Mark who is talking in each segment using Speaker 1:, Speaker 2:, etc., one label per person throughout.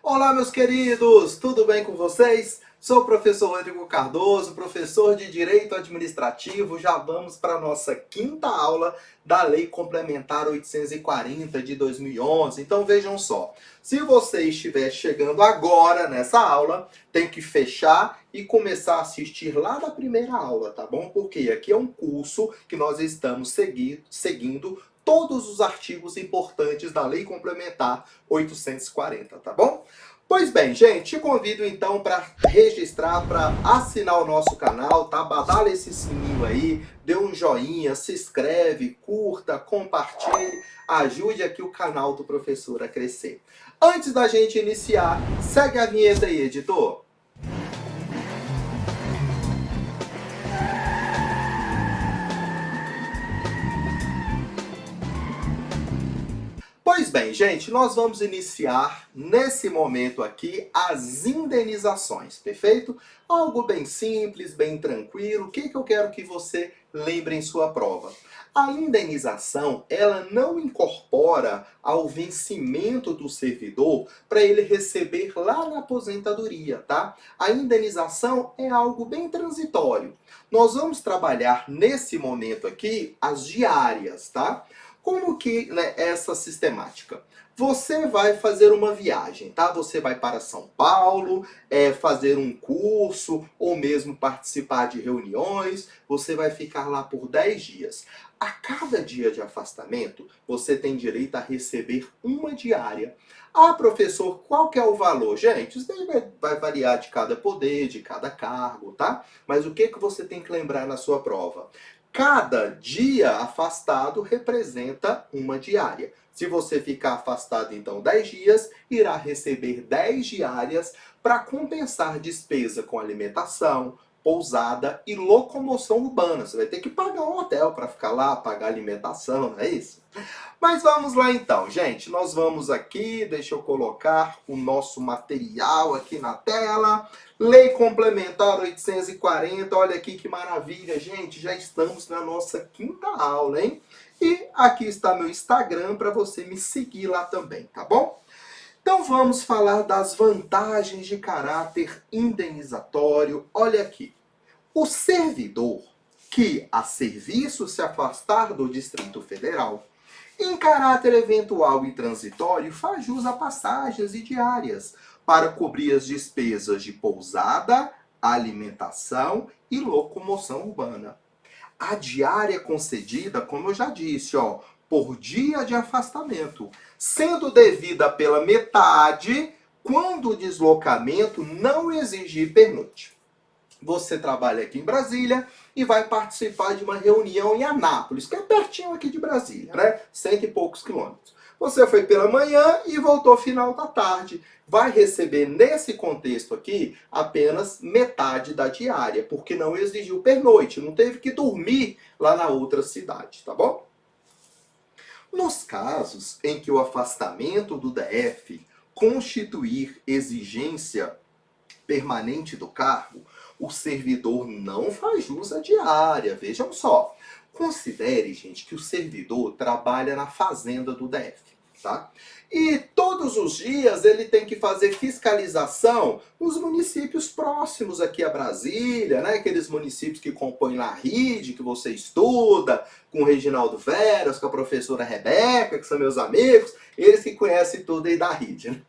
Speaker 1: Olá, meus queridos, tudo bem com vocês? Sou o professor Rodrigo Cardoso, professor de Direito Administrativo. Já vamos para a nossa quinta aula da Lei Complementar 840 de 2011. Então vejam só, se você estiver chegando agora nessa aula, tem que fechar e começar a assistir lá da primeira aula, tá bom? Porque aqui é um curso que nós estamos seguindo todos os artigos importantes da Lei Complementar 840, tá bom? Pois bem, gente, te convido então para registrar, para assinar o nosso canal, tá? Badala esse sininho aí, dê um joinha, se inscreve, curta, compartilhe, ajude aqui o canal do professor a crescer. Antes da gente iniciar, segue a vinheta aí, editor. Pois bem, gente, nós vamos iniciar nesse momento aqui as indenizações, perfeito? Algo bem simples, bem tranquilo. O que eu quero que você lembre em sua prova? A indenização, ela não incorpora ao vencimento do servidor para ele receber lá na aposentadoria, tá? A indenização é algo bem transitório. Nós vamos trabalhar nesse momento aqui as diárias, tá? Como que, né, essa sistemática? Você vai fazer uma viagem, tá? Você vai para São Paulo, fazer um curso, ou mesmo participar de reuniões. Você vai ficar lá por 10 dias. A cada dia de afastamento, você tem direito a receber uma diária. Ah, professor, qual que é o valor? Gente, isso daí vai variar de cada poder, de cada cargo, tá? Mas o que você tem que lembrar na sua prova? Cada dia afastado representa uma diária. Se você ficar afastado, então, 10 dias, irá receber 10 diárias para compensar despesa com alimentação, pousada e locomoção urbana. Você vai ter que pagar um hotel para ficar lá, pagar alimentação, não é isso? Mas vamos lá então, gente. Nós vamos aqui, deixa eu colocar o nosso material aqui na tela. Lei Complementar 840, olha aqui que maravilha, gente. Já estamos na nossa quinta aula, hein? E aqui está meu Instagram para você me seguir lá também, tá bom? Então vamos falar das vantagens de caráter indenizatório. Olha aqui. O servidor que a serviço se afastar do Distrito Federal, em caráter eventual e transitório, faz jus a passagens e diárias para cobrir as despesas de pousada, alimentação e locomoção urbana. A diária concedida, como eu já disse, por dia de afastamento, sendo devida pela metade quando o deslocamento não exigir pernoite. Você trabalha aqui em Brasília e vai participar de uma reunião em Anápolis, que é pertinho aqui de Brasília, né? 100 e poucos quilômetros. Você foi pela manhã e voltou final da tarde. Vai receber, nesse contexto aqui, apenas metade da diária, porque não exigiu pernoite, não teve que dormir lá na outra cidade, tá bom? Nos casos em que o afastamento do DF constituir exigência permanente do cargo, o servidor não faz jus à diária. Vejam só. Considere, gente, que o servidor trabalha na fazenda do DF, tá? E todos os dias ele tem que fazer fiscalização nos municípios próximos aqui a Brasília, né? Aqueles municípios que compõem lá a RID, que você estuda, com o Reginaldo Veras, com a professora Rebeca, que são meus amigos, eles que conhecem tudo aí da RID, né?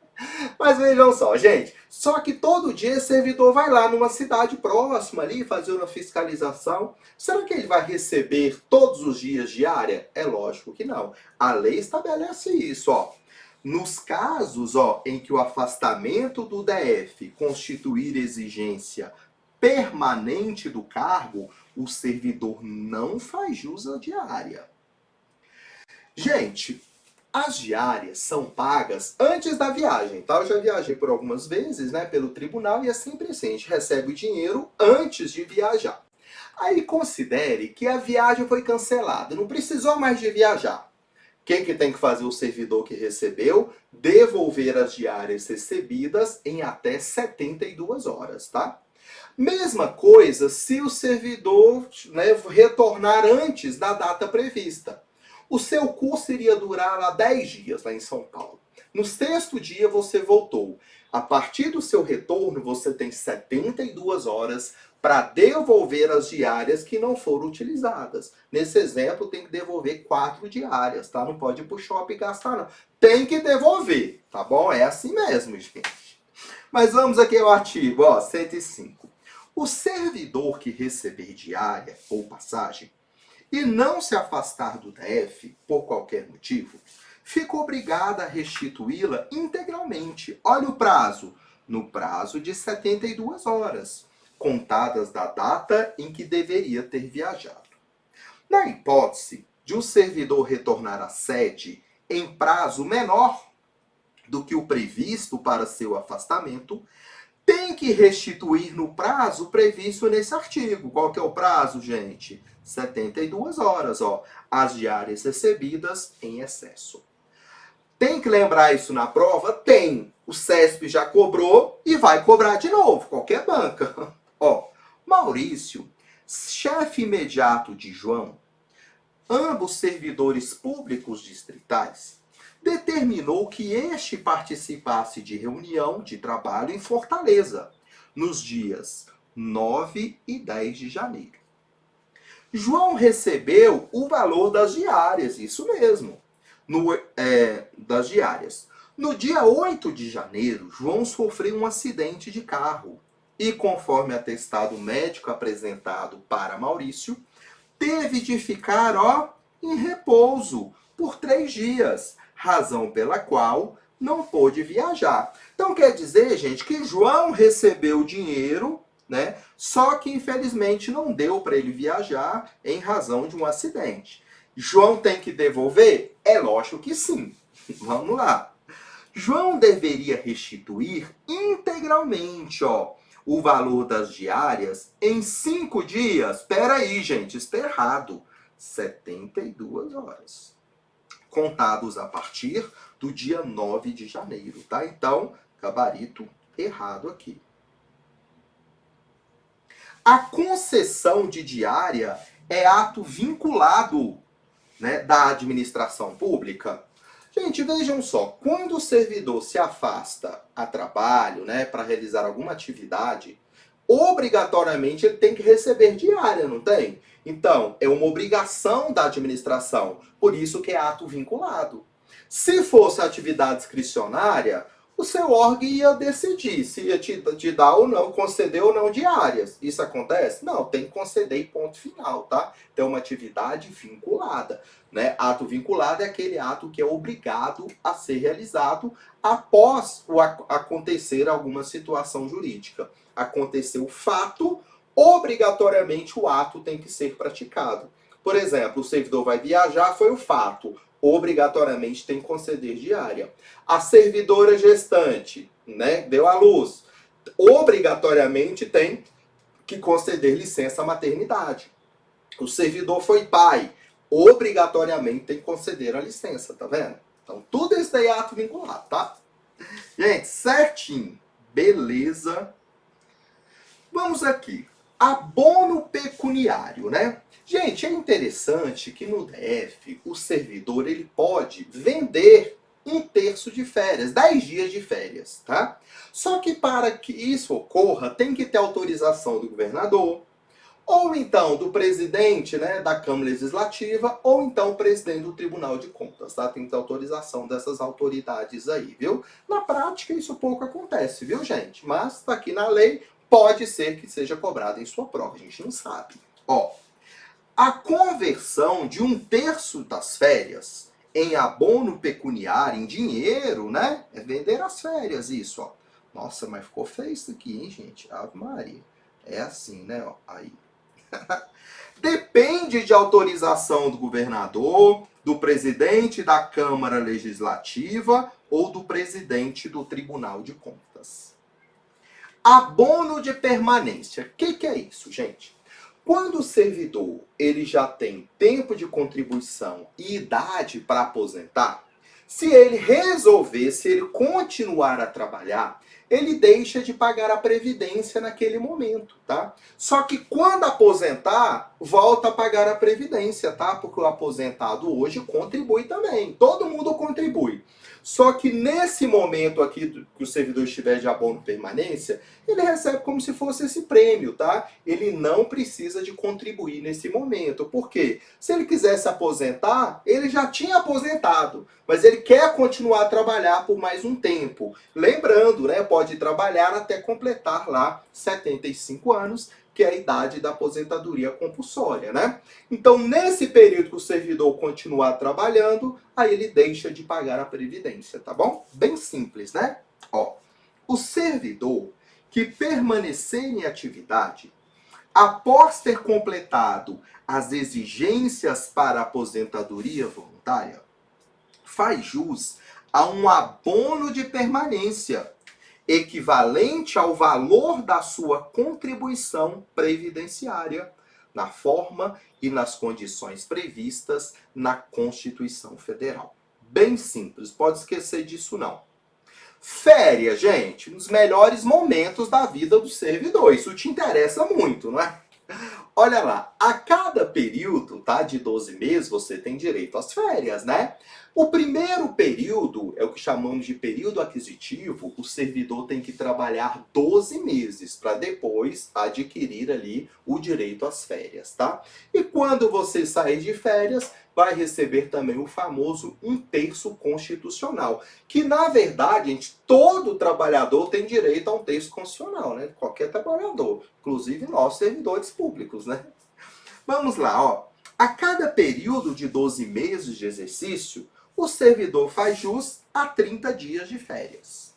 Speaker 1: Mas vejam só, gente, só que todo dia esse servidor vai lá numa cidade próxima ali fazer uma fiscalização. Será que ele vai receber todos os dias diária? É lógico que não. A lei estabelece isso, Nos casos, em que o afastamento do DF constituir exigência permanente do cargo, o servidor não faz jus à diária. Gente, as diárias são pagas antes da viagem, tá? Eu já viajei por algumas vezes, né, pelo tribunal e é sempre assim, a gente recebe o dinheiro antes de viajar. Aí considere que a viagem foi cancelada, não precisou mais de viajar. O que tem que fazer o servidor que recebeu? Devolver as diárias recebidas em até 72 horas, tá? Mesma coisa se o servidor, né, retornar antes da data prevista. O seu curso iria durar lá 10 dias, lá em São Paulo. No sexto dia você voltou. A partir do seu retorno, você tem 72 horas para devolver as diárias que não foram utilizadas. Nesse exemplo, tem que devolver 4 diárias, tá? Não pode ir pro shopping e gastar, não. Tem que devolver, tá bom? É assim mesmo, gente. Mas vamos aqui ao artigo, ó, 105. O servidor que receber diária ou passagem e não se afastar do DF por qualquer motivo, fica obrigado a restituí-la integralmente. Olha o prazo, no prazo de 72 horas, contadas da data em que deveria ter viajado. Na hipótese de o servidor retornar à sede em prazo menor do que o previsto para seu afastamento, tem que restituir no prazo previsto nesse artigo. Qual que é o prazo, gente? 72 horas, ó, as diárias recebidas em excesso. Tem que lembrar isso na prova? Tem. O CESP já cobrou e vai cobrar de novo, qualquer banca. Ó, Maurício, chefe imediato de João, ambos servidores públicos distritais, determinou que este participasse de reunião de trabalho em Fortaleza, nos dias 9 e 10 de janeiro. João recebeu o valor das diárias, isso mesmo, das diárias. No dia 8 de janeiro, João sofreu um acidente de carro e, conforme atestado médico apresentado para Maurício, teve de ficar, ó, em repouso por 3 dias, razão pela qual não pôde viajar. Então quer dizer, gente, que João recebeu dinheiro, né? Só que infelizmente não deu para ele viajar em razão de um acidente. João tem que devolver? É lógico que sim. Vamos lá. João deveria restituir integralmente, ó, o valor das diárias em 5 dias. Espera aí, gente, isso está errado. 72 horas. Contados a partir do dia 9 de janeiro, tá? Então, gabarito errado aqui. A concessão de diária é ato vinculado, né, da administração pública. Gente, vejam só, quando o servidor se afasta a trabalho, né, para realizar alguma atividade, obrigatoriamente ele tem que receber diária, não tem? Então, é uma obrigação da administração, por isso que é ato vinculado. Se fosse atividade discricionária, o seu órgão ia decidir se ia te dar ou não, conceder ou não diárias. Isso acontece? Não, tem que conceder e ponto final, tá? Então, é uma atividade vinculada, né? Ato vinculado é aquele ato que é obrigado a ser realizado após acontecer alguma situação jurídica. Aconteceu o fato, obrigatoriamente o ato tem que ser praticado. Por exemplo, o servidor vai viajar, foi o fato. Obrigatoriamente tem que conceder diária. A servidora gestante, né, deu à luz, obrigatoriamente tem que conceder licença maternidade. O servidor foi pai, obrigatoriamente tem que conceder a licença, tá vendo? Então tudo isso daí é ato vinculado, tá? Gente, certinho. Beleza. Vamos aqui. Abono pecuniário, né? Gente, é interessante que no DF o servidor ele pode vender 1/3 de férias, 10 dias de férias, tá? Só que para que isso ocorra, tem que ter autorização do governador, ou então do presidente, né, da Câmara Legislativa, ou então o presidente do Tribunal de Contas, tá? Tem que ter autorização dessas autoridades aí, viu? Na prática isso pouco acontece, viu, gente? Mas tá aqui na lei, pode ser que seja cobrado em sua prova, a gente não sabe. Ó, a conversão de 1/3 das férias em abono pecuniário, em dinheiro, né? É vender as férias, isso, ó. Nossa, mas ficou feio isso aqui, hein, gente? Ave Maria. É assim, né? Ó, aí. Depende de autorização do governador, do presidente da Câmara Legislativa ou do presidente do Tribunal de Contas. Abono de permanência. O que é isso, gente? Quando o servidor ele já tem tempo de contribuição e idade para aposentar, se ele resolver, se ele continuar a trabalhar, ele deixa de pagar a previdência naquele momento, tá? Só que quando aposentar, volta a pagar a previdência, tá? Porque o aposentado hoje contribui também. Todo mundo contribui. Só que nesse momento aqui que o servidor estiver de abono permanência, ele recebe como se fosse esse prêmio, tá? Ele não precisa de contribuir nesse momento. Por quê? Se ele quiser se aposentar, ele já tinha aposentado, mas ele quer continuar a trabalhar por mais um tempo. Lembrando, né, pode trabalhar até completar lá 75 anos, que é a idade da aposentadoria compulsória, né? Então, nesse período que o servidor continuar trabalhando, aí ele deixa de pagar a previdência, tá bom? Bem simples, né? Ó, o servidor que permanecer em atividade após ter completado as exigências para a aposentadoria voluntária, faz jus a um abono de permanência equivalente ao valor da sua contribuição previdenciária, na forma e nas condições previstas na Constituição Federal. Bem simples, pode esquecer disso não. Férias, gente, nos melhores momentos da vida do servidor. Isso te interessa muito, não é? Olha lá, a cada período, tá, de 12 meses, você tem direito às férias, né? O primeiro período é o que chamamos de período aquisitivo. O servidor tem que trabalhar 12 meses para depois adquirir ali o direito às férias, tá? E quando você sair de férias, vai receber também o famoso 1/3 constitucional, que na verdade, gente, todo trabalhador tem direito a 1/3 constitucional, né? Qualquer trabalhador, inclusive nós servidores públicos, né? Vamos lá, ó. A cada período de 12 meses de exercício, o servidor faz jus a 30 dias de férias.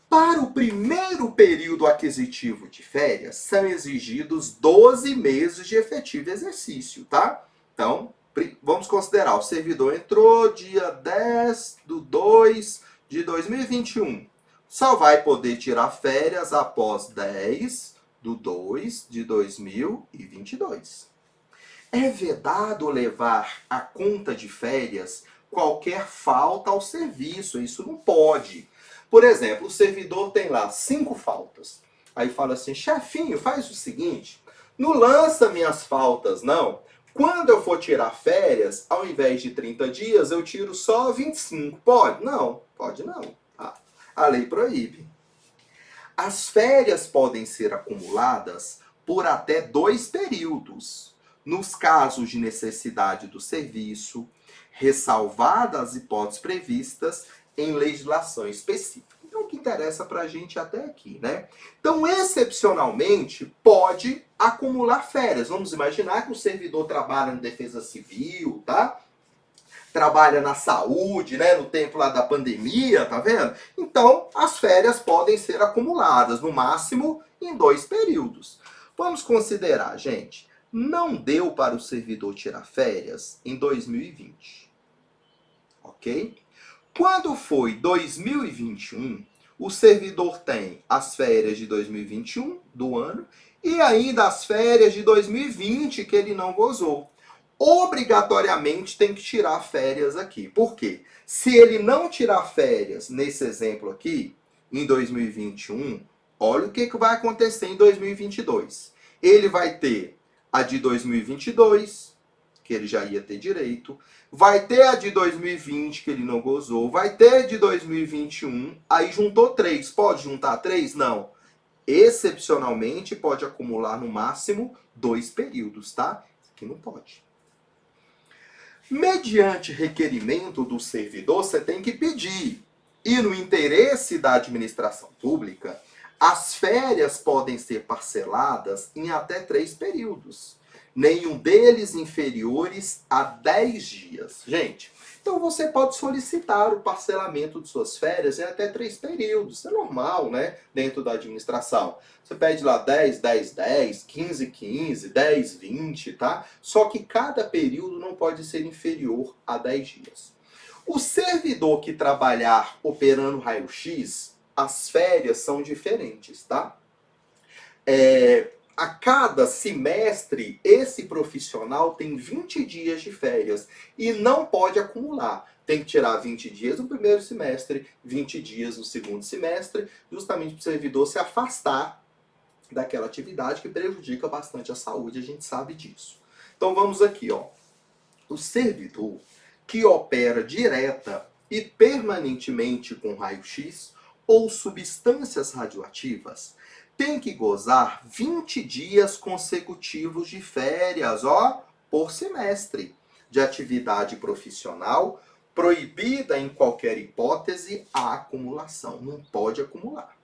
Speaker 1: Para o primeiro período aquisitivo de férias, são exigidos 12 meses de efetivo exercício, tá? Então, vamos considerar, o servidor entrou dia 10/2 de 2021. Só vai poder tirar férias após 10/2 de 2022. É vedado levar a conta de férias qualquer falta ao serviço. Isso não pode. Por exemplo, o servidor tem lá 5 faltas. Aí fala assim, chefinho, faz o seguinte, não lança minhas faltas, não. Quando eu for tirar férias, ao invés de 30 dias, eu tiro só 25. Pode? Não, pode não. A lei proíbe. As férias podem ser acumuladas por até 2 períodos. Nos casos de necessidade do serviço, ressalvadas as hipóteses previstas em legislação específica. Então, o que interessa para a gente até aqui, né? Então, excepcionalmente, pode acumular férias. Vamos imaginar que o servidor trabalha na Defesa Civil, tá? Trabalha na saúde, né? No tempo lá da pandemia, tá vendo? Então, as férias podem ser acumuladas, no máximo, em 2 períodos. Vamos considerar, gente, não deu para o servidor tirar férias em 2020, ok? Quando foi 2021, o servidor tem as férias de 2021 do ano e ainda as férias de 2020 que ele não gozou. Obrigatoriamente tem que tirar férias aqui. Por quê? Se ele não tirar férias, nesse exemplo aqui, em 2021, olha o que vai acontecer em 2022. Ele vai ter a de 2022, que ele já ia ter direito, vai ter a de 2020, que ele não gozou, vai ter a de 2021, aí juntou 3. Pode juntar 3? Não. Excepcionalmente, pode acumular no máximo 2 períodos, tá? Isso aqui não pode. Mediante requerimento do servidor, você tem que pedir. E no interesse da administração pública, as férias podem ser parceladas em até 3 períodos. Nenhum deles inferiores a 10 dias. Gente, então você pode solicitar o parcelamento de suas férias em até 3 períodos. Isso é normal, né? Dentro da administração. Você pede lá 10, 10, 10, 15, 15, 10, 20, tá? Só que cada período não pode ser inferior a 10 dias. O servidor que trabalhar operando raio-x, as férias são diferentes, tá? A cada semestre, esse profissional tem 20 dias de férias e não pode acumular. Tem que tirar 20 dias no primeiro semestre, 20 dias no segundo semestre, justamente para o servidor se afastar daquela atividade que prejudica bastante a saúde, a gente sabe disso. Então vamos aqui, ó. O servidor que opera direta e permanentemente com raio-x ou substâncias radioativas tem que gozar 20 dias consecutivos de férias, ó, por semestre, de atividade profissional, proibida em qualquer hipótese a acumulação. Não pode acumular.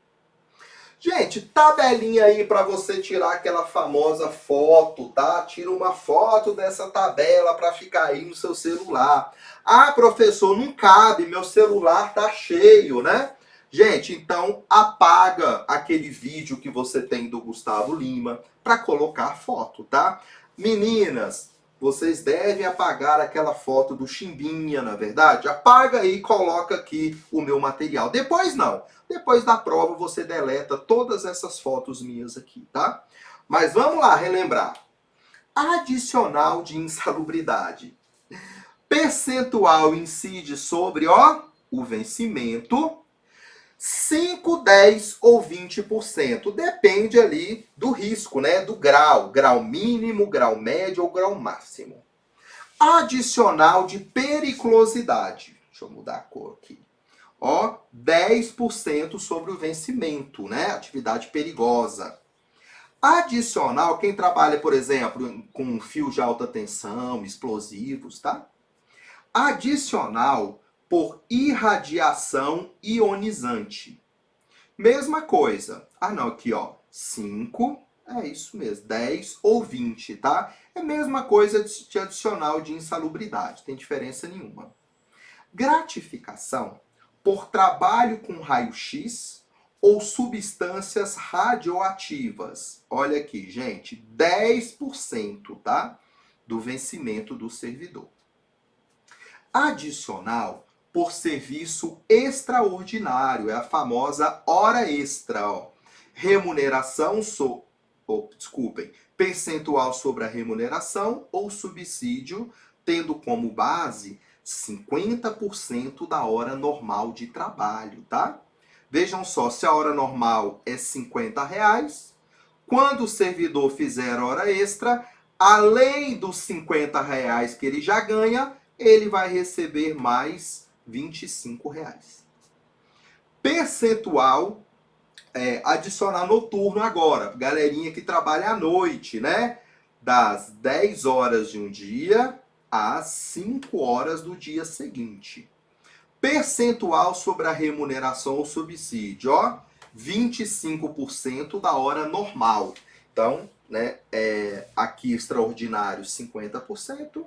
Speaker 1: Gente, tabelinha aí para você tirar aquela famosa foto, tá? Tira uma foto dessa tabela para ficar aí no seu celular. Ah, professor, não cabe, meu celular tá cheio, né? Gente, então apaga aquele vídeo que você tem do Gustavo Lima para colocar foto, tá? Meninas, vocês devem apagar aquela foto do Chimbinha, na verdade? Apaga aí e coloca aqui o meu material. Depois não. Depois da prova você deleta todas essas fotos minhas aqui, tá? Mas vamos lá relembrar. Adicional de insalubridade. Percentual incide sobre, ó, o vencimento. 5, 10 ou 20%. Depende ali do risco, né? Do grau. Grau mínimo, grau médio ou grau máximo. Adicional de periculosidade. Deixa eu mudar a cor aqui. Ó, 10% sobre o vencimento, né? Atividade perigosa. Adicional, quem trabalha, por exemplo, com fios de alta tensão, explosivos, tá? Adicional por irradiação ionizante. Mesma coisa. Ah, não, aqui, ó. 5, é isso mesmo, 10 ou 20, tá? É a mesma coisa de adicional de insalubridade, não tem diferença nenhuma. Gratificação por trabalho com raio-x ou substâncias radioativas. Olha aqui, gente, 10%, tá? Do vencimento do servidor. Adicional por serviço extraordinário, é a famosa hora extra, ó. Remuneração, percentual sobre a remuneração ou subsídio, tendo como base 50% da hora normal de trabalho, tá? Vejam só, se a hora normal é R$50, quando o servidor fizer hora extra, além dos R$50 que ele já ganha, ele vai receber mais R$25. Percentual adicional noturno agora, galerinha que trabalha à noite, né? Das 10 horas de um dia às 5 horas do dia seguinte. Percentual sobre a remuneração ou subsídio, ó, 25% da hora normal. Então, né, aqui extraordinário 50%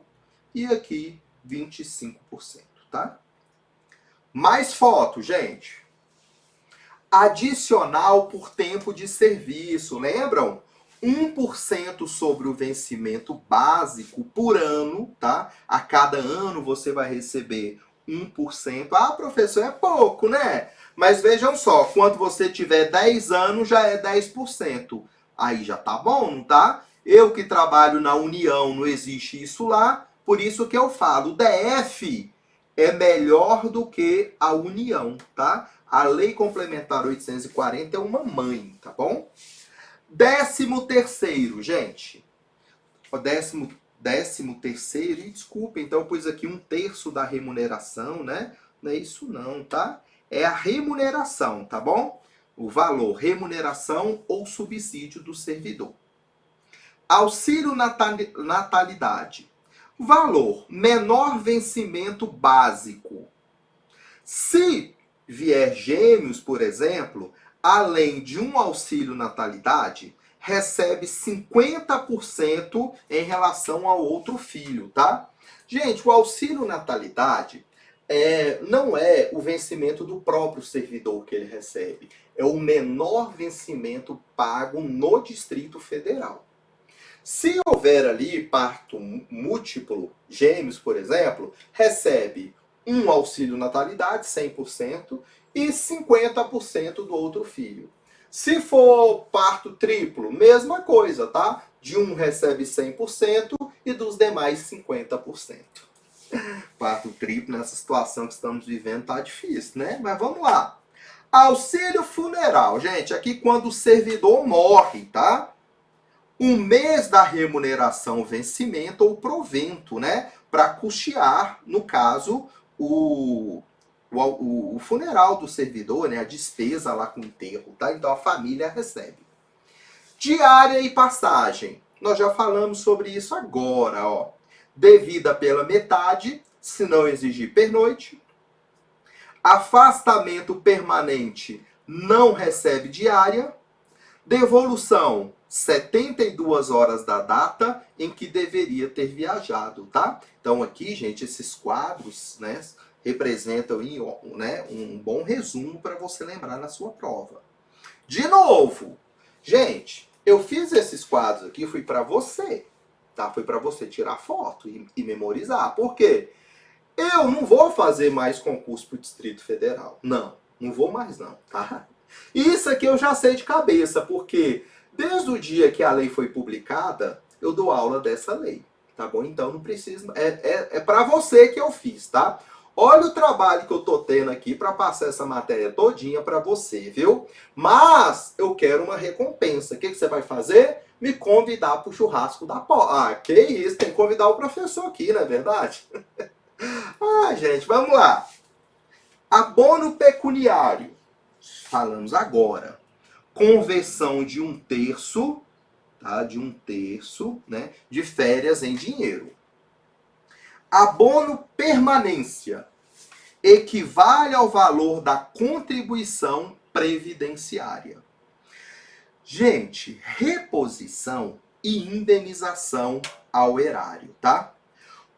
Speaker 1: e aqui 25%, tá? Mais foto, gente. Adicional por tempo de serviço, lembram? 1% sobre o vencimento básico por ano, tá? A cada ano você vai receber 1%. Ah, professor, é pouco, né? Mas vejam só, quando você tiver 10 anos, já é 10%. Aí já tá bom, não tá? Eu que trabalho na União, não existe isso lá, por isso que eu falo, o DF é melhor do que a União, tá? A Lei Complementar 840 é uma mãe, tá bom? 13º, gente. O 13º, e desculpa, então eu pus aqui 1/3 da remuneração, né? Não é isso não, tá? É a remuneração, tá bom? O valor, remuneração ou subsídio do servidor. Auxílio natalidade. Valor, menor vencimento básico. Se vier gêmeos, por exemplo, além de um auxílio natalidade, recebe 50% em relação ao outro filho, tá? Gente, o auxílio natalidade não é o vencimento do próprio servidor que ele recebe. É o menor vencimento pago no Distrito Federal. Se houver ali parto múltiplo, gêmeos, por exemplo, recebe um auxílio natalidade, 100%, e 50% do outro filho. Se for parto triplo, mesma coisa, tá? De um recebe 100% e dos demais 50%. Parto triplo, nessa situação que estamos vivendo, tá difícil, né? Mas vamos lá. Auxílio funeral. Gente, aqui quando o servidor morre, tá? Um mês da remuneração, vencimento ou provento, né? Para custear, no caso, o o funeral do servidor, né, a despesa lá com o enterro, tá? Então a família recebe. Diária e passagem. Nós já falamos sobre isso agora, ó. Devida pela metade, se não exigir pernoite. Afastamento permanente, não recebe diária. Devolução, 72 horas da data em que deveria ter viajado, tá? Então aqui, gente, esses quadros, né, representam aí, né, um bom resumo para você lembrar na sua prova. De novo, gente, eu fiz esses quadros aqui, fui para você, tá? Foi para você tirar foto e memorizar. Por quê? Eu não vou fazer mais concurso para o Distrito Federal. Não vou mais não, tá? Isso aqui eu já sei de cabeça, porque desde o dia que a lei foi publicada, eu dou aula dessa lei, tá bom? Então não precisa, é para você que eu fiz, tá? Olha o trabalho que eu tô tendo aqui para passar essa matéria todinha para você, viu? Mas eu quero uma recompensa. O que você vai fazer? Me convidar para o churrasco da pó. Ah, que isso, tem que convidar o professor aqui, não é verdade? Ah, gente, vamos lá. Abono pecuniário. Falamos agora. Conversão de 1/3, tá? De 1/3, né? De férias em dinheiro. Abono permanência. Equivale ao valor da contribuição previdenciária. Gente, reposição e indenização ao erário, tá?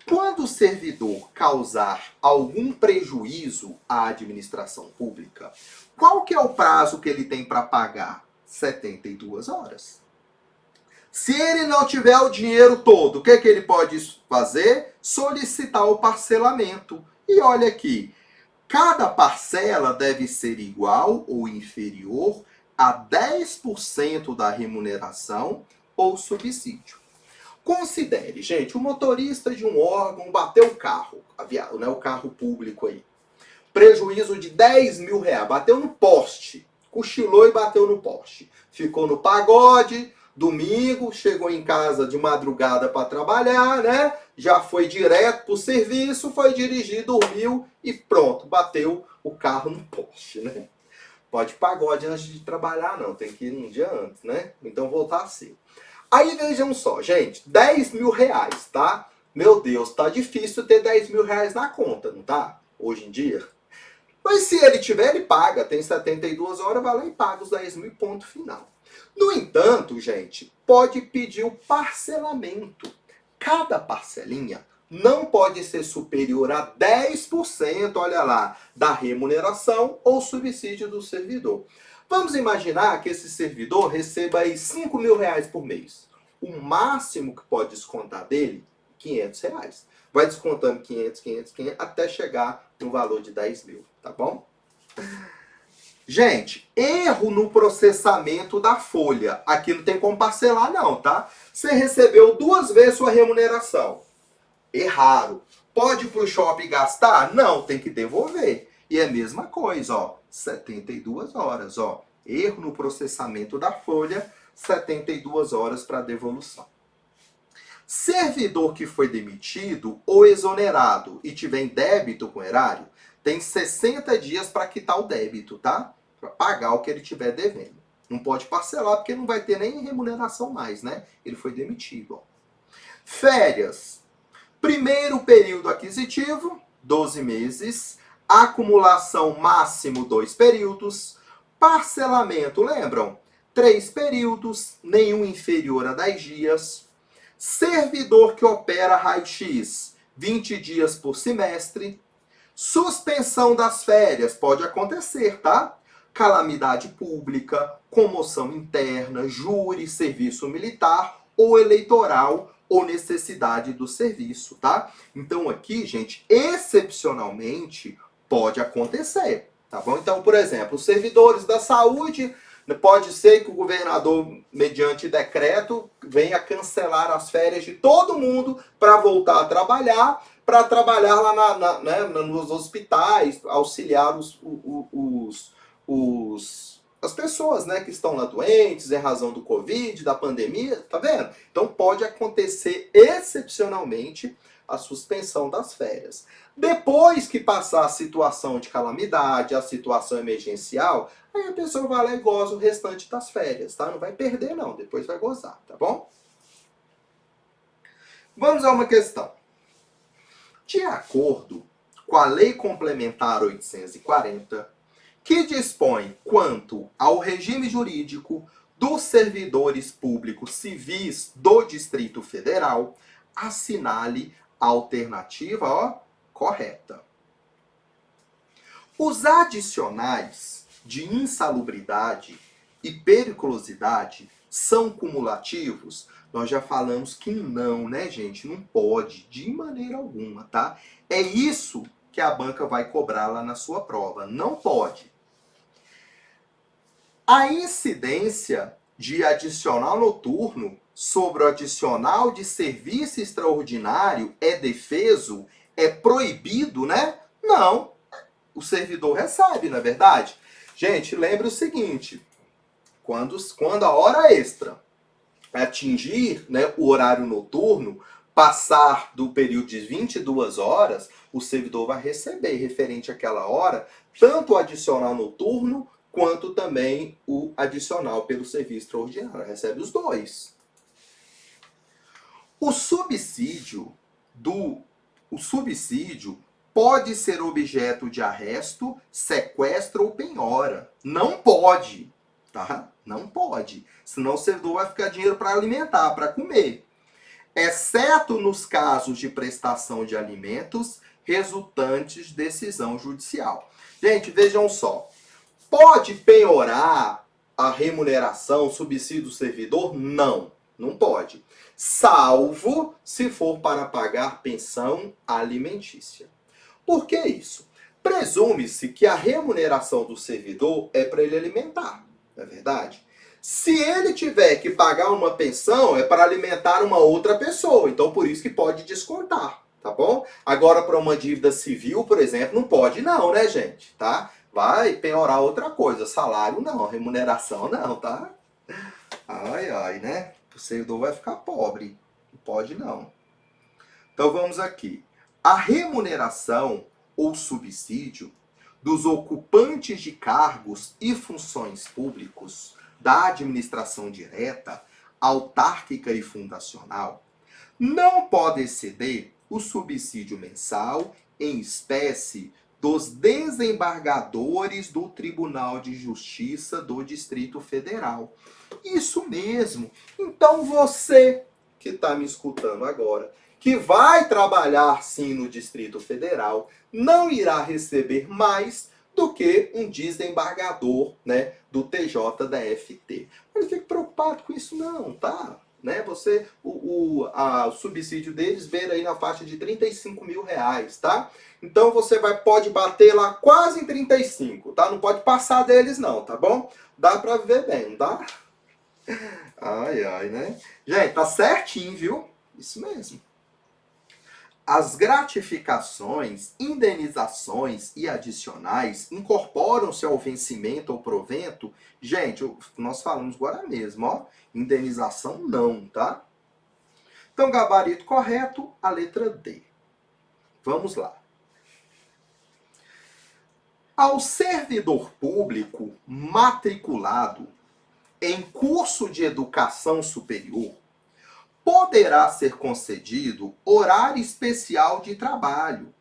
Speaker 1: Quando o servidor causar algum prejuízo à administração pública, qual que é o prazo que ele tem para pagar? 72 horas. Se ele não tiver o dinheiro todo, o que ele pode fazer? Solicitar o parcelamento. E olha aqui, cada parcela deve ser igual ou inferior a 10% da remuneração ou subsídio. Considere, gente, o motorista de um órgão bateu o carro, né, o carro público aí. Prejuízo de 10 mil reais, bateu no poste, cochilou e bateu no poste. Ficou no pagode, domingo, chegou em casa de madrugada para trabalhar, né? Já foi direto pro serviço, foi dirigir, dormiu e pronto, bateu o carro no poste, né? Pode pagode antes de trabalhar não, tem que ir um dia antes, né? Então voltar cedo. Aí vejam só, gente, 10 mil reais, tá? Meu Deus, tá difícil ter 10 mil reais na conta, não tá? Hoje em dia. Mas se ele tiver, ele paga. Tem 72 horas, vai lá e paga os 10 mil, ponto final. No entanto, gente, pode pedir o parcelamento. Cada parcelinha não pode ser superior a 10%, olha lá, da remuneração ou subsídio do servidor. Vamos imaginar que esse servidor receba aí 5 mil reais por mês. O máximo que pode descontar dele, 500 reais. Vai descontando 500, 500, 500, até chegar no valor de 10 mil, tá bom? Gente, erro no processamento da folha. Aqui não tem como parcelar não, tá? Você recebeu 2 vezes sua remuneração. Erraram. Pode ir pro shopping gastar? Não, tem que devolver. E é a mesma coisa, ó. 72 horas, ó. Erro no processamento da folha, 72 horas para devolução. Servidor que foi demitido ou exonerado e tiver em débito com o erário, tem 60 dias para quitar o débito, tá? Para pagar o que ele tiver devendo. Não pode parcelar porque não vai ter nem remuneração mais, né? Ele foi demitido, ó. Férias. Primeiro período aquisitivo, 12 meses. Acumulação máximo 2 períodos. Parcelamento, lembram? 3 períodos, nenhum inferior a 10 dias. Servidor que opera raio-x, 20 dias por semestre. Suspensão das férias, pode acontecer, tá? Calamidade pública, comoção interna, júri, serviço militar ou eleitoral ou necessidade do serviço, tá? Então aqui, gente, excepcionalmente pode acontecer, tá bom? Então, por exemplo, os servidores da saúde, pode ser que o governador, mediante decreto, venha cancelar as férias de todo mundo para voltar a trabalhar lá nos hospitais, auxiliar as pessoas, né, que estão lá doentes, em razão do Covid, da pandemia, tá vendo? Então pode acontecer excepcionalmente a suspensão das férias. Depois que passar a situação de calamidade, a situação emergencial, aí a pessoa vai lá e goza o restante das férias, tá? Não vai perder não, depois vai gozar, tá bom? Vamos a uma questão. De acordo com a Lei Complementar 840, que dispõe quanto ao regime jurídico dos servidores públicos civis do Distrito Federal, assinale a alternativa correta. Os adicionais de insalubridade e periculosidade são cumulativos? Nós já falamos que não, né, gente? Não pode, de maneira alguma, tá? É isso que a banca vai cobrar lá na sua prova. Não pode. A incidência de adicional noturno sobre o adicional de serviço extraordinário é defeso? É proibido, né? Não. O servidor recebe, não é verdade? Gente, lembre o seguinte, quando a hora extra atingir, né, o horário noturno, passar do período de 22 horas, o servidor vai receber, referente àquela hora, tanto o adicional noturno, quanto também o adicional pelo serviço extraordinário. Recebe os dois. O subsídio pode ser objeto de arresto, sequestro ou penhora. Não pode, tá? Não pode. Senão o servidor vai ficar dinheiro para alimentar, para comer. Exceto nos casos de prestação de alimentos resultantes de decisão judicial. Gente, vejam só. Pode penhorar a remuneração, o subsídio do servidor? Não, não pode. Salvo se for para pagar pensão alimentícia. Por que isso? Presume-se que a remuneração do servidor é para ele alimentar, não é verdade? Se ele tiver que pagar uma pensão, é para alimentar uma outra pessoa, então por isso que pode descontar, tá bom? Agora, para uma dívida civil, por exemplo, não pode não, né, gente? Tá? Vai penhorar outra coisa, salário não, remuneração não, tá? Ai, ai, né? O servidor vai ficar pobre, não pode não. Então vamos aqui. A remuneração ou subsídio dos ocupantes de cargos e funções públicos da administração direta, autárquica e fundacional não pode exceder o subsídio mensal em espécie dos desembargadores do Tribunal de Justiça do Distrito Federal. Isso mesmo. Então você que está me escutando agora, que vai trabalhar sim no Distrito Federal, não irá receber mais do que um desembargador, né, do TJDFT. Mas não fique preocupado com isso não, tá? Né? O subsídio deles beira aí na faixa de R$35 mil, tá? Então você pode bater lá quase em 35, tá? Não pode passar deles não, tá bom? Dá pra viver bem, não dá? Ai, ai, né? Gente, tá certinho, viu? Isso mesmo. As gratificações, indenizações e adicionais incorporam-se ao vencimento ou provento. Gente, nós falamos agora mesmo, ó. Indenização não, tá? Então, gabarito correto, a letra D. Vamos lá. Ao servidor público matriculado em curso de educação superior, poderá ser concedido horário especial de trabalho,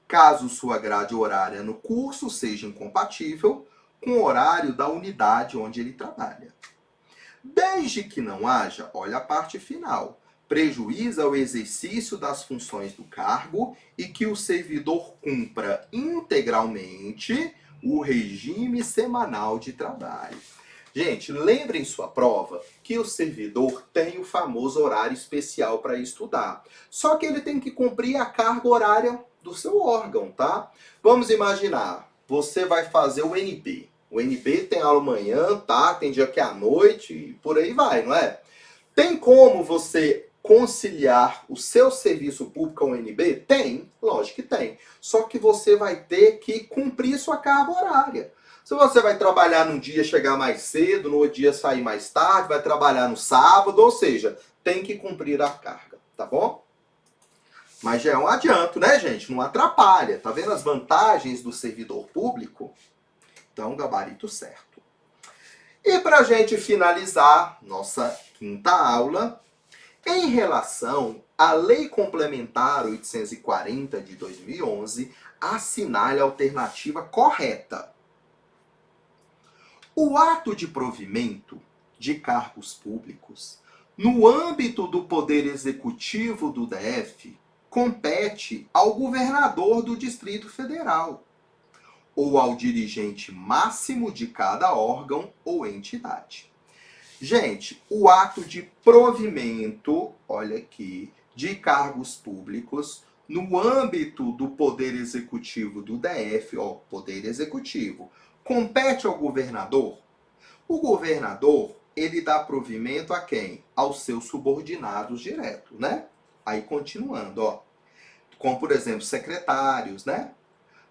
Speaker 1: caso sua grade horária no curso seja incompatível com o horário da unidade onde ele trabalha. Desde que não haja, olha a parte final, prejuízo ao exercício das funções do cargo e que o servidor cumpra integralmente o regime semanal de trabalho. Gente, lembrem em sua prova que o servidor tem o famoso horário especial para estudar. Só que ele tem que cumprir a carga horária do seu órgão, tá? Vamos imaginar, você vai fazer o NB. O NB tem aula amanhã, tá? Tem dia que é à noite e por aí vai, não é? Tem como você conciliar o seu serviço público com o NB? Tem, lógico que tem. Só que você vai ter que cumprir sua carga horária. Se você vai trabalhar num dia, chegar mais cedo, no outro dia sair mais tarde, vai trabalhar no sábado, ou seja, tem que cumprir a carga, tá bom? Mas já é um adianto, né, gente? Não atrapalha. Tá vendo as vantagens do servidor público? Então, gabarito certo. E para a gente finalizar nossa quinta aula, em relação à Lei Complementar 840 de 2011, assinale a alternativa correta. O ato de provimento de cargos públicos no âmbito do Poder Executivo do DF compete ao governador do Distrito Federal ou ao dirigente máximo de cada órgão ou entidade. Gente, o ato de provimento, olha aqui, de cargos públicos no âmbito do Poder Executivo do DF, ó, Poder Executivo, compete ao governador. O governador, ele dá provimento a quem? Aos seus subordinados direto, né? Aí continuando, ó, como por exemplo, secretários, né?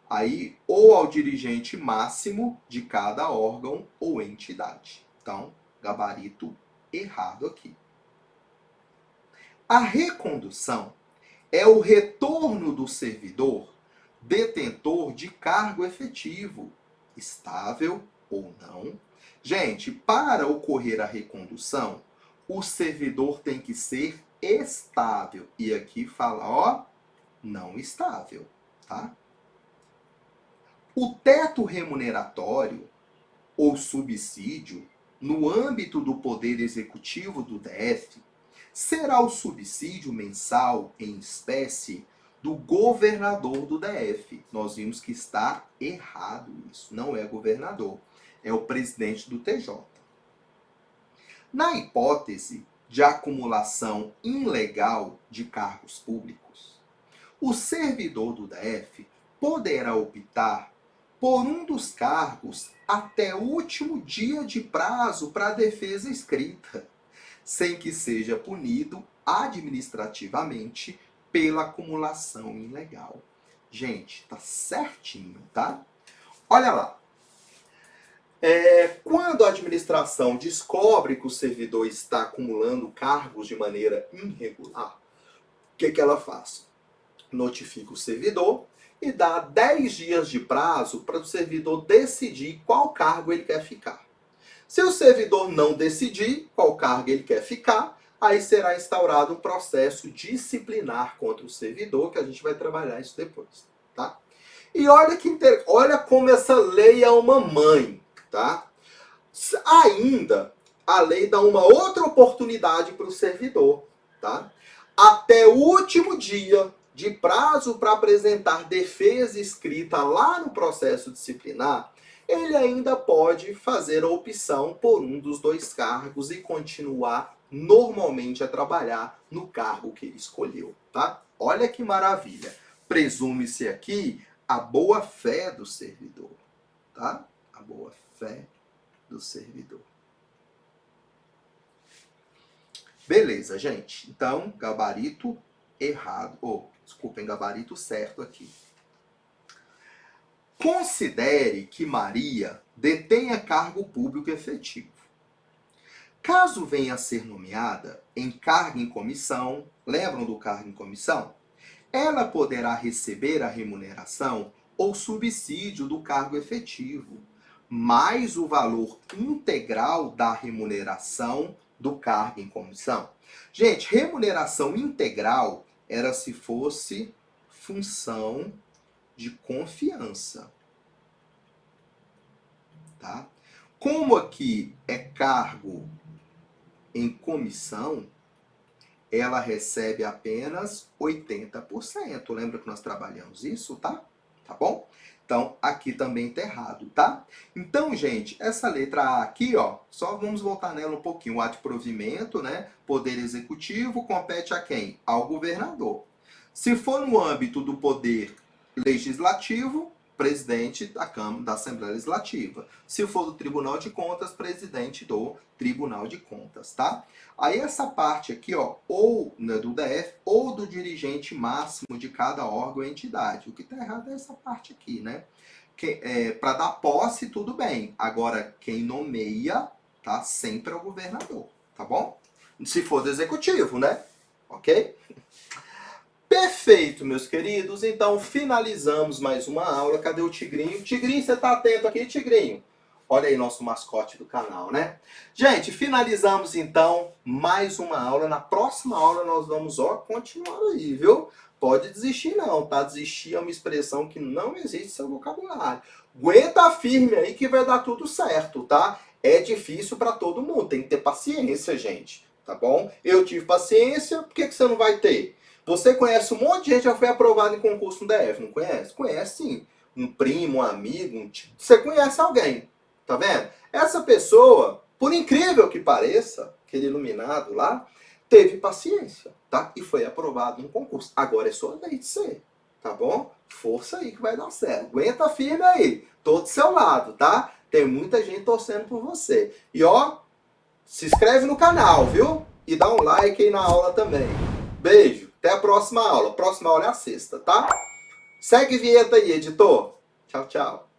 Speaker 1: Aí, ou ao dirigente máximo de cada órgão ou entidade. Então, gabarito errado aqui. A recondução é o retorno do servidor detentor de cargo efetivo, estável ou não. Gente, para ocorrer a recondução, o servidor tem que ser estável. E aqui fala, ó, não estável, tá? O teto remuneratório ou subsídio no âmbito do Poder Executivo do DF será o subsídio mensal em espécie do governador do DF. Nós vimos que está errado isso. Não é governador, é o presidente do TJ. Na hipótese de acumulação ilegal de cargos públicos, o servidor do DF poderá optar por um dos cargos até o último dia de prazo para a defesa escrita, sem que seja punido administrativamente pela acumulação ilegal. Gente, tá certinho, tá? Olha lá. Quando a administração descobre que o servidor está acumulando cargos de maneira irregular, o que ela faz? Notifica o servidor e dá 10 dias de prazo para o servidor decidir qual cargo ele quer ficar. Se o servidor não decidir qual cargo ele quer ficar, aí será instaurado um processo disciplinar contra o servidor, que a gente vai trabalhar isso depois, tá? E olha como essa lei é uma mãe, tá? Ainda, a lei dá uma outra oportunidade para o servidor, tá? Até o último dia de prazo para apresentar defesa escrita lá no processo disciplinar, ele ainda pode fazer a opção por um dos dois cargos e continuar normalmente a trabalhar no cargo que ele escolheu, tá? Olha que maravilha. Presume-se aqui a boa-fé do servidor, tá? A boa-fé do servidor. Beleza, gente. Então, gabarito errado. Desculpem, gabarito certo aqui. Considere que Maria detenha cargo público efetivo. Caso venha a ser nomeada em cargo em comissão, lembram do cargo em comissão? Ela poderá receber a remuneração ou subsídio do cargo efetivo, mais o valor integral da remuneração do cargo em comissão. Gente, remuneração integral era se fosse função de confiança, tá? Como aqui é cargo em comissão, ela recebe apenas 80%. Lembra que nós trabalhamos isso, tá? Tá bom? Então, aqui também está errado, tá? Então, gente, essa letra A aqui, ó, só vamos voltar nela um pouquinho. O ato de provimento, né? Poder executivo compete a quem? Ao governador. Se for no âmbito do poder legislativo, presidente da Câmara, da Assembleia Legislativa. Se for do Tribunal de Contas, presidente do Tribunal de Contas, tá? Aí essa parte aqui, ó, ou né, do DF, ou do dirigente máximo de cada órgão ou entidade. O que tá errado é essa parte aqui, né? Para dar posse, tudo bem. Agora, quem nomeia, tá? Sempre é o governador, tá bom? Se for do executivo, né? Ok? Perfeito, meus queridos. Então, finalizamos mais uma aula. Cadê o Tigrinho? Tigrinho, você tá atento aqui, Tigrinho? Olha aí nosso mascote do canal, né? Gente, finalizamos então mais uma aula. Na próxima aula nós vamos, continuar aí, viu? Pode desistir não, tá? Desistir é uma expressão que não existe no seu vocabulário. Aguenta firme aí que vai dar tudo certo, tá? É difícil para todo mundo, tem que ter paciência, gente, tá bom? Eu tive paciência, por que você não vai ter? Você conhece um monte de gente que já foi aprovado em concurso no DF, não conhece? Conhece sim. Um primo, um amigo, um tio. Você conhece alguém, tá vendo? Essa pessoa, por incrível que pareça, aquele iluminado lá, teve paciência, tá? E foi aprovado no concurso. Agora é sua vez de ser, tá bom? Força aí que vai dar certo. Aguenta firme aí. Tô do seu lado, tá? Tem muita gente torcendo por você. E se inscreve no canal, viu? E dá um like aí na aula também. Beijo. Até a próxima aula. Próxima aula é a sexta, tá? Segue a vinheta aí, editor. Tchau, tchau.